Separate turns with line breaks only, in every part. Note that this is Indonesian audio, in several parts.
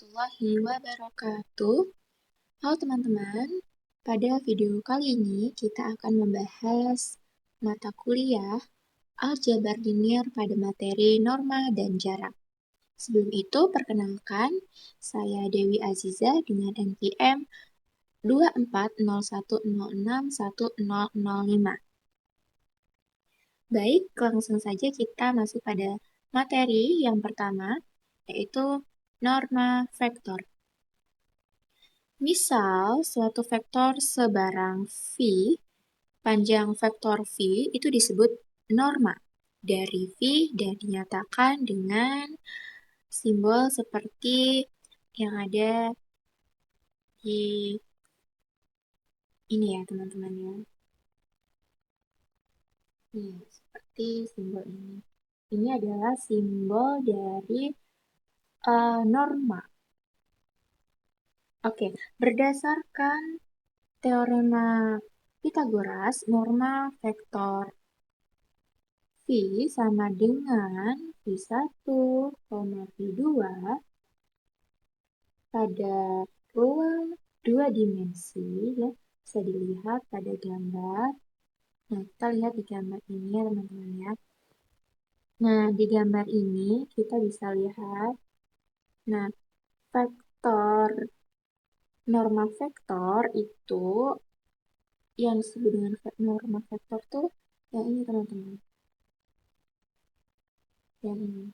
warahmatullahi wabarakatuh. Halo teman-teman, pada video kali ini kita akan membahas mata kuliah aljabar linear pada materi norma dan jarak. Sebelum itu, perkenalkan, saya Dewi Aziza dengan NPM 2401061005. Baik, langsung saja kita masuk pada materi yang pertama, yaitu norma vektor. Misal, suatu vektor sebarang V, panjang vektor V itu disebut norma dari V dan dinyatakan dengan simbol seperti yang ada di ini ya teman-teman ya. Nih, seperti simbol ini. Ini adalah simbol dari norma. Oke, berdasarkan teorema Pythagoras, norma vektor V sama dengan V1, V2 pada ruang dua dimensi, ya, bisa dilihat pada gambar. Nah, kita lihat di gambar ini ya teman-teman ya. Nah, di gambar ini kita bisa lihat, nah, vektor, norma vektor itu, yang disebut dengan norma vektor tuh, yang ini teman-teman. Yang ini.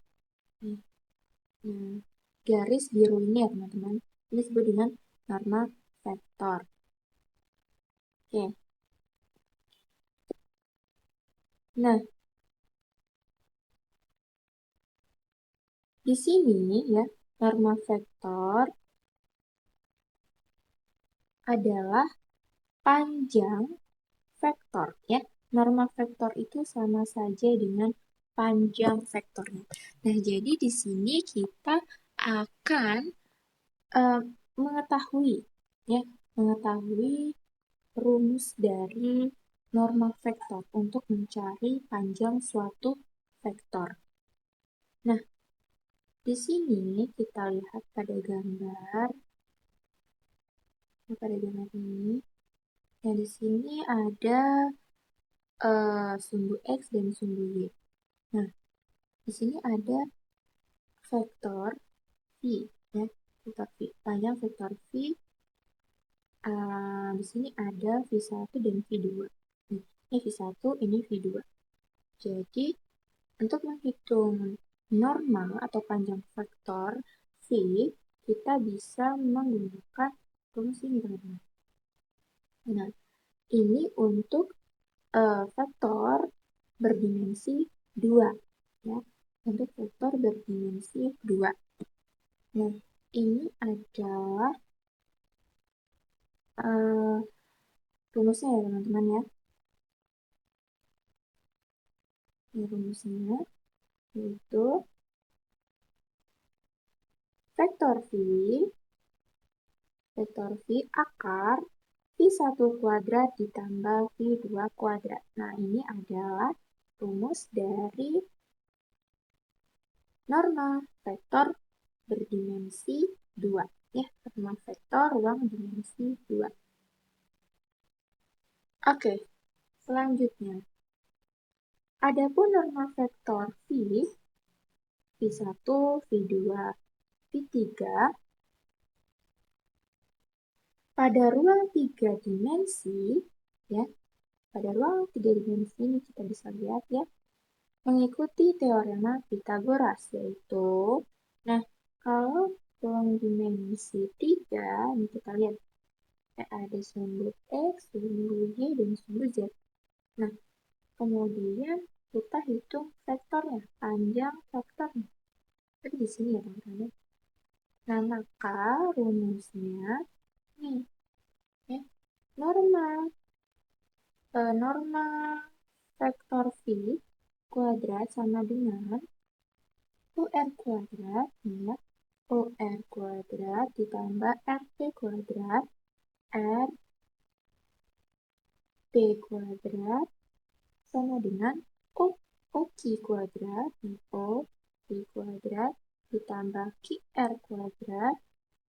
Nah, garis biru ini ya teman-teman. Ini disebut dengan norma vektor. Oke. Nah, di sini ya, norma vektor adalah panjang vektor ya. Norma vektor itu sama saja dengan panjang vektornya. Nah, jadi di sini kita akan mengetahui ya, mengetahui rumus dari norma vektor untuk mencari panjang suatu vektor. Nah, di sini kita lihat pada gambar ini. Nah, di sini ada sumbu X dan sumbu Y. Nah, di sini ada vektor V, ya, vektor V. Panjang vektor V, di sini ada V1 dan V2. Ini V1, ini V2. Jadi, untuk menghitung norma atau panjang vektor V, kita bisa menggunakan rumus ini, teman-teman. Nah, ini untuk vektor berdimensi 2, ya, untuk vektor berdimensi 2. Nah, ini adalah rumusnya ya teman-teman ya. Ini rumusnya yaitu vektor V akar V1 kuadrat ditambah V2 kuadrat. Nah, ini adalah rumus dari norma vektor berdimensi 2. Ya, norma vektor ruang dimensi 2. Oke, selanjutnya. Adapun norma vektor V1, V2, V3 pada ruang 3 dimensi, ya, pada ruang 3 dimensi ini kita bisa lihat ya, mengikuti teorema Pythagoras, yaitu, nah, kalau ruang dimensi 3, ini kita lihat, ada sumbu X, sumbu Y, dan sumbu Z. Nah, kemudian kita hitung vektornya, panjang vektornya. Tapi di sini ya teman-teman. Nah, maka rumusnya nih, ya, norma vektor V kuadrat sama dengan UR kuadrat, ya, UR kuadrat ditambah RT kuadrat, RT kuadrat sama dengan OQ kuadrat, OQ kuadrat ditambah QR kuadrat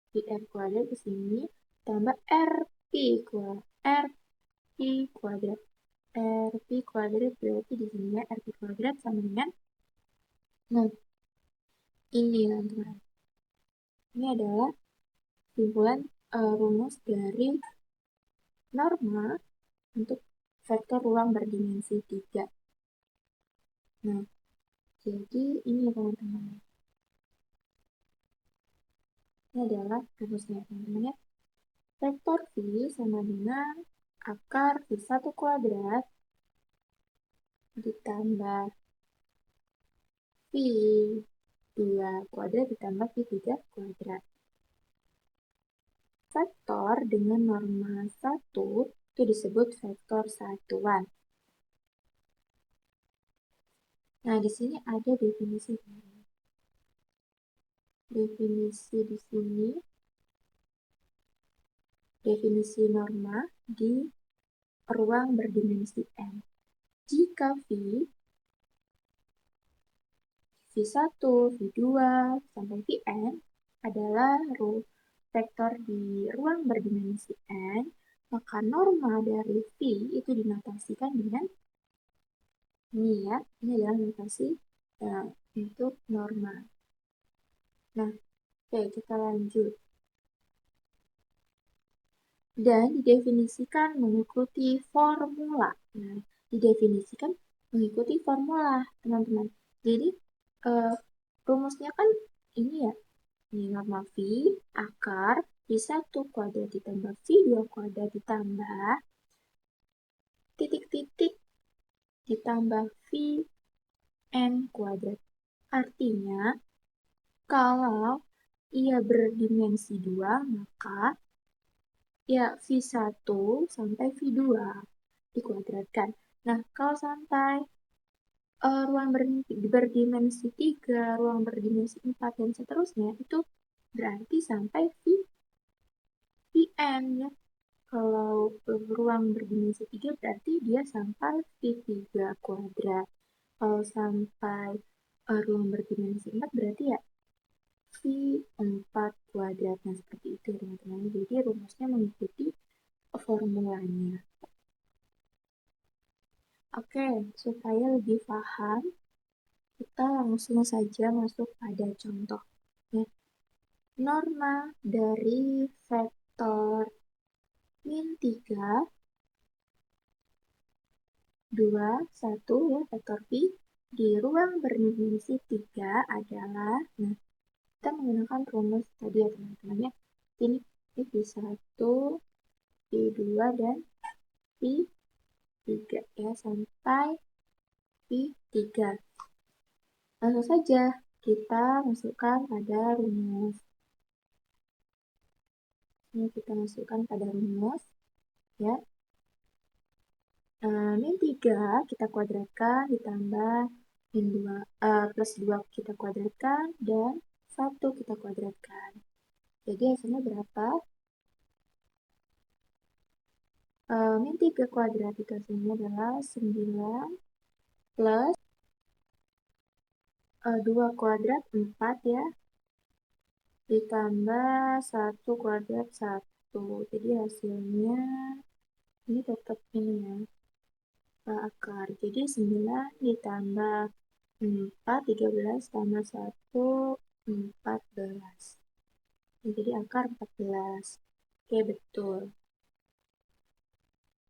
R kuadrat ke sini tambah RP kuadrat. RP kuadrat berarti di sini ya, RP kuadrat sama dengan, nah ini teman-teman. Ini adalah simpulan rumus dari norma untuk vektor ruang berdimensi 3. Nah, jadi ini teman-teman. Ini adalah rumusnya teman-teman ya. Vektor V sama dengan akar V1 kuadrat ditambah V2 kuadrat ditambah V3 kuadrat. Vektor dengan norma 1 itu disebut vektor satuan. Nah, di sini ada definisi. Definisi di sini, definisi norma di ruang berdimensi n. Jika V1, V2, sampai Vn adalah vektor di ruang berdimensi n, maka norma dari V itu dinotasikan dengan ini ya, ini adalah notasi untuk norma. Nah, oke, kita lanjut. Dan didefinisikan mengikuti formula. Nah, didefinisikan mengikuti formula, teman-teman. Jadi, rumusnya kan ini ya, ini norma V, akar V1 kuadrat ditambah V2 kuadrat ditambah titik-titik ditambah Vn kuadrat. Artinya, kalau ia berdimensi 2, maka ya V1 sampai V2 dikuadratkan. Nah, kalau sampai ruang berdimensi 3, ruang berdimensi 4, dan seterusnya, itu berarti sampai Vn ya. Kalau ruang berdimensi 3 berarti dia sampai V3 kuadrat. Kalau sampai ruang berdimensi 4 berarti ya V4 kuadrat. Nah, seperti itu teman-teman. Jadi rumusnya mengikuti formulanya. Oke, supaya lebih paham, kita langsung saja masuk pada contoh. Ya. Norma dari vektor min 3, 2, 1 ya, vektor V di ruang berdimensi 3 adalah, nah, kita menggunakan rumus tadi ya teman-teman ya. Ini V1, V2, dan V3 ya, sampai V3. Langsung saja kita masukkan pada rumus. Ini kita masukkan pada rumus ya. Min 3 kita kuadratkan ditambah min 2 plus 2 kita kuadratkan dan 1 kita kuadratkan. Jadi hasilnya berapa? Min 3 kuadrat itu hasilnya adalah 9 plus 2 kuadrat 4 ya, ditambah 1 kuadrat 1. Jadi hasilnya ini tetap ini ya, akar. Jadi 9 ditambah 4, 13 tambah 1, 14. Jadi akar 14. Oke, betul.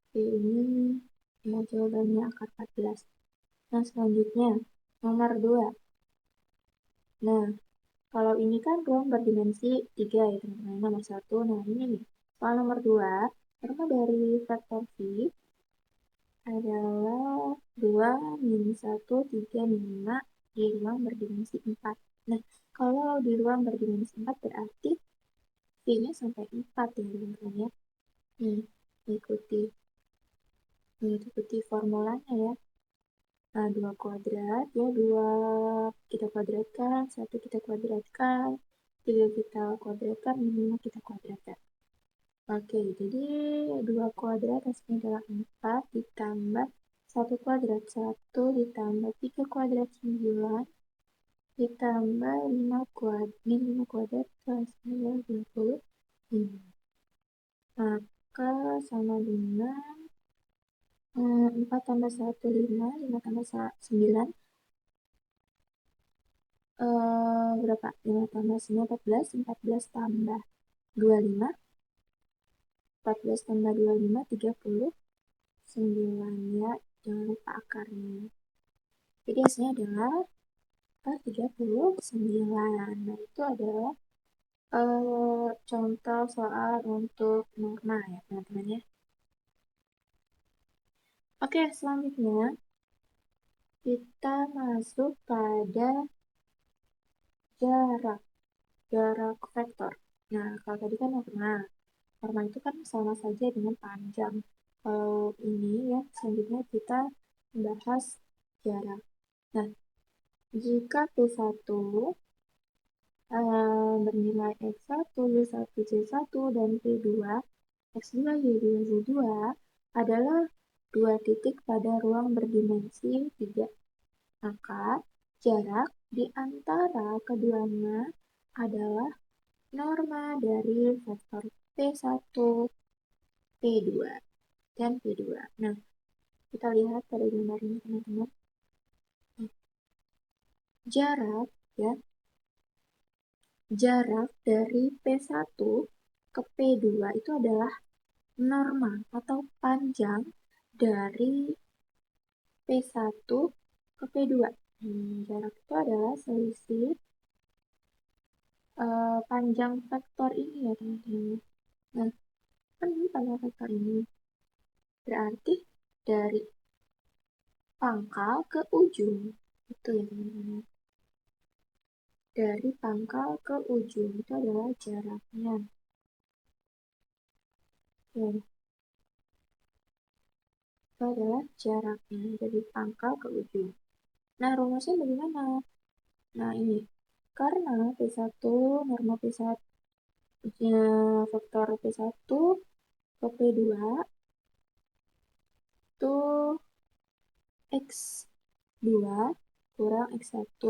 Oke, ini ya jawabannya akar 14. Nah, selanjutnya nomor 2. Nah, kalau ini kan ruang berdimensi 3 ya teman-teman, nomor 1. Nah, ini nih. Soal nomor 2, norma dari vektor V adalah 2, min 1, 3, min 5 di ruang berdimensi 4. Nah, kalau di ruang berdimensi 4 berarti V-nya sampai 4 ya teman-teman ya. Nih, mengikuti formulanya ya. Nah, 2 kuadrat ya, 2 kita kuadratkan, 1 kita kuadratkan, 3 kita kuadratkan, 5 kita kuadratkan. Oke, jadi 2 kuadrat hasilnya adalah 4 ditambah 1 kuadrat 1 ditambah 3 kuadrat 9 ditambah 5 kuadrat plus 25. Maka sama dengan 4 tambah 1, 5. 5 tambah 9. Berapa? 5 tambah 9, 14. 14 tambah 25. 14 tambah 25, 39 ya. Jangan lupa akarnya. Jadi hasilnya adalah 39. Nah, itu adalah contoh soal untuk norma ya, teman-teman ya. Oke, selanjutnya kita masuk pada jarak, jarak vektor. Nah, kalau tadi kan norma. Norma itu kan sama saja dengan panjang. Kalau ini ya, selanjutnya kita membahas jarak. Nah, jika P1 bernilai X1, Y1, Z1, dan P2, X2, Y2, Z2 adalah dua titik pada ruang berdimensi 3. Maka jarak di antara keduanya adalah norma dari vektor P1, P2, dan P2. Nah, kita lihat pada gambar ini teman-teman. Jarak ya, jarak dari P1 ke P2 itu adalah norma atau panjang dari P1 ke P2. Jarak itu adalah selisih panjang vektor ini ya teman-teman. Nah, kan ini panjang vektor ini. Berarti dari pangkal ke ujung. Itu ya teman-teman. Dari pangkal ke ujung itu adalah jaraknya. Oke. Itu adalah jaraknya dari pangkal ke ujung. Nah, rumusnya bagaimana? Nah, ini. Karena P1, norma P1, ya, vektor P1 ke P2 itu X2 kurang X1,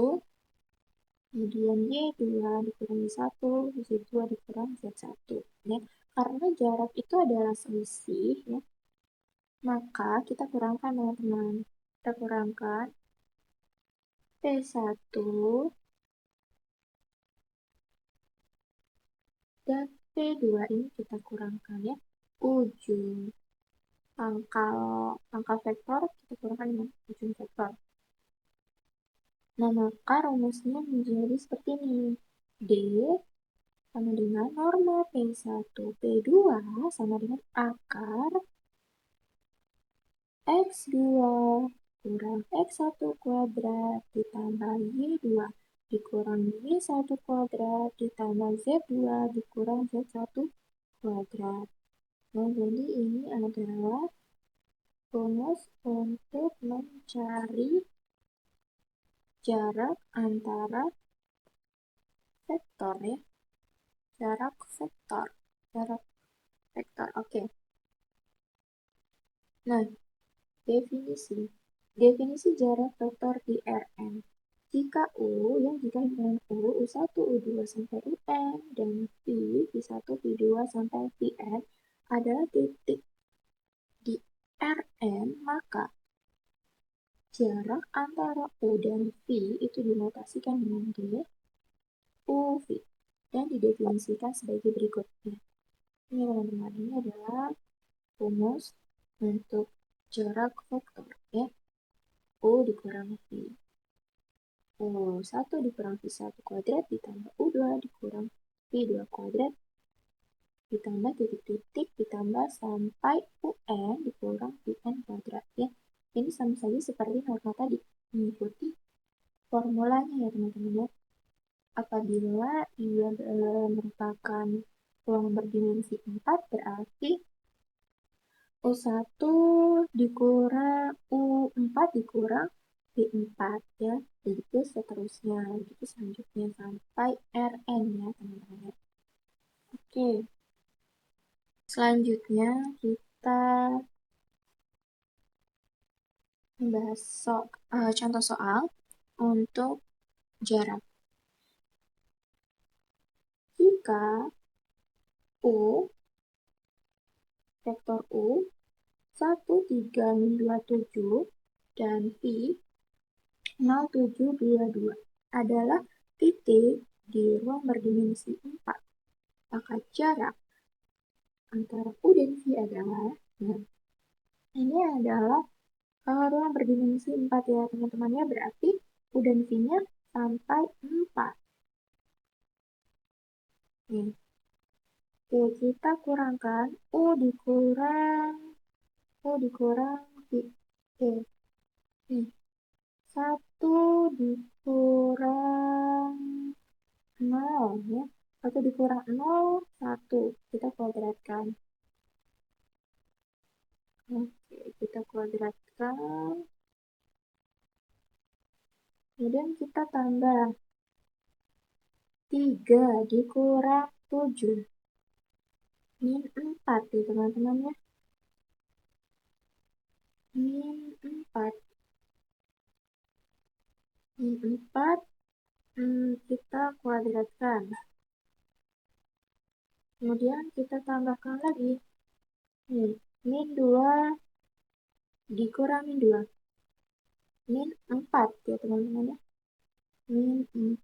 kemudian Y2 dikurangi 1, Z2 dikurang Z1. Ya. Karena jarak itu adalah selisih, ya, maka kita kurangkan teman-teman. Kita kurangkan P1 dan P2 ini kita kurangkan ya. Ujung pangkal vektor kita kurangkan dengan ujung vektor. Nah, maka rumusnya menjadi seperti ini. D sama dengan norma P1 P2 sama dengan akar X2 kurang X1 kuadrat ditambah Y2 dikurang Y1 kuadrat ditambah Z2 dikurang Z1 kuadrat. Nah, jadi ini adalah rumus untuk mencari jarak antara vektor ya. Jarak vektor. Jarak vektor. Oke. Nah, definisi. Definisi jarak vektor di Rn. Jika U, ya jika himpunan U1, U2 sampai UN, dan V1, V2 sampai Vn adalah titik di Rn, maka jarak antara U dan V itu dinotasikan dengan D, UV, dan didefinisikan sebagai berikut. Ini teman-teman, ini adalah rumus untuk jarak vektor ya. U dikurang V. U1 dikurang V1 kuadrat ditambah U2 dikurang V2 kuadrat ditambah titik-titik ditambah sampai UN dikurang VN kuadrat ya. Ini sama saja seperti norma tadi, mengikuti formulanya ya teman-teman ya. Apabila ia merupakan ruang berdimensi 4 berarti U1 dikurang U4 dikurang V4 ya. Begitu seterusnya, begitu selanjutnya sampai Rn ya teman-teman. Oke. Selanjutnya kita membahas contoh soal untuk jarak. Jika U, vektor U, 1327 dan V 0722 adalah titik di ruang berdimensi 4. Maka jarak antara U dan V adalah, nah, ini adalah ruang berdimensi 4 ya teman-teman ya, berarti U dan V-nya sampai 4. Nih, oke, kita kurangkan U dikurang V. Oke, nih, 1 dikurang 0 ya. 1 dikurang 0, 1. Kita kuadratkan. Oke, kita kuadratkan. Kemudian kita tambah 3 dikurang 7. Min 4 ya teman-teman ya. Min 4. Min 4 kita kuadratkan. Kemudian kita tambahkan lagi. Nih, min 2 dikurang min 2. Min 4 ya teman-teman ya. Min 4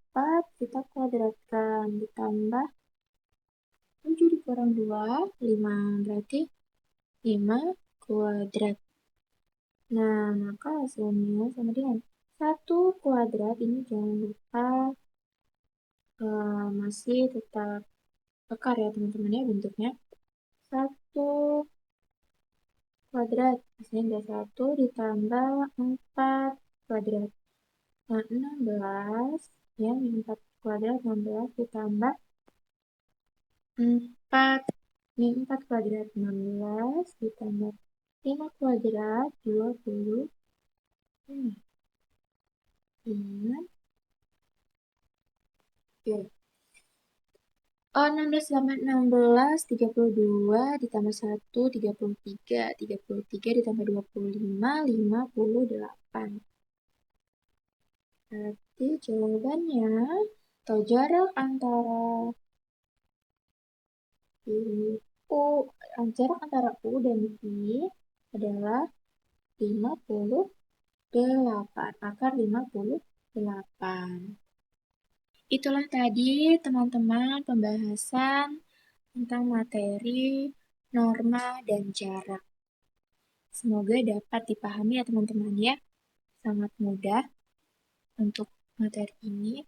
kita kuadratkan. Ditambah 7 dikurang 2, 5. Berarti 5 kuadrat. Nah, maka hasilnya sama dengan 1 kuadrat. Ini jangan lupa masih tetap akar ya teman-teman ya bentuknya. 1 kuadrat. Hasilnya 1 ditambah 4 kuadrat. Nah, 16 ya, 4 kuadrat 16 ditambah 4. Min 4 kuadrat 16 ditambah 5 kuadrat 20. Oke. Oh, 16 tambah 16, 32 ditambah 1, 33. 33 ditambah 25, 58. Berarti jawabannya, atau jarak antara U dan V adalah 58, akar 58. Itulah tadi teman-teman pembahasan tentang materi norma dan jarak. Semoga dapat dipahami ya teman-teman ya. Sangat mudah untuk materi ini.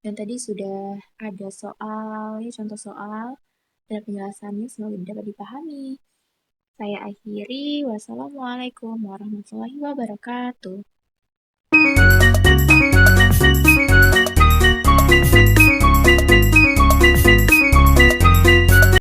Dan tadi sudah ada soal, ya, contoh soal dan penjelasannya semoga dapat dipahami. Saya akhiri. Wassalamualaikum warahmatullahi wabarakatuh.